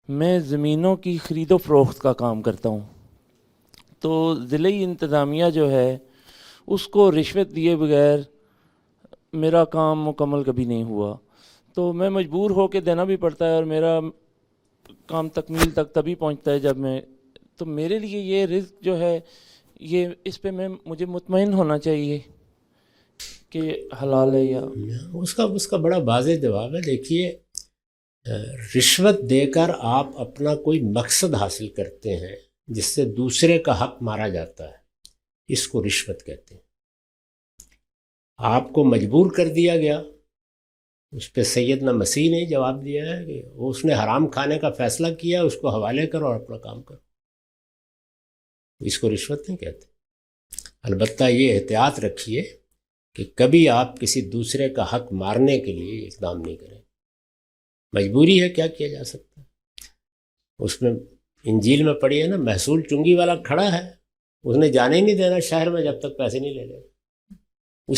میں زمینوں کی خرید و فروخت کا کام کرتا ہوں، تو ضلعی انتظامیہ جو ہے اس کو رشوت دیے بغیر میرا کام مکمل کبھی نہیں ہوا، تو میں مجبور ہو کے دینا بھی پڑتا ہے، اور میرا کام تکمیل تک تبھی پہنچتا ہے جب میں، تو میرے لیے یہ رزق جو ہے یہ اس پہ مجھے مطمئن ہونا چاہیے کہ حلال ہے یا اس کا بڑا واضح جواب ہے. دیکھیے، رشوت دے کر آپ اپنا کوئی مقصد حاصل کرتے ہیں جس سے دوسرے کا حق مارا جاتا ہے، اس کو رشوت کہتے ہیں. آپ کو مجبور کر دیا گیا، اس پہ سیدنا مسیح نے جواب دیا ہے کہ وہ اس نے حرام کھانے کا فیصلہ کیا، اس کو حوالے کرو اور اپنا کام کرو. اس کو رشوت نہیں کہتے. البتہ یہ احتیاط رکھیے کہ کبھی آپ کسی دوسرے کا حق مارنے کے لیے اقدام نہیں کریں. مجبوری ہے، کیا کیا جا سکتا ہے. اس میں انجیل میں پڑھی ہے نا، محصول چنگی والا کھڑا ہے، اس نے جانے ہی نہیں دینا شہر میں جب تک پیسے نہیں لے لے.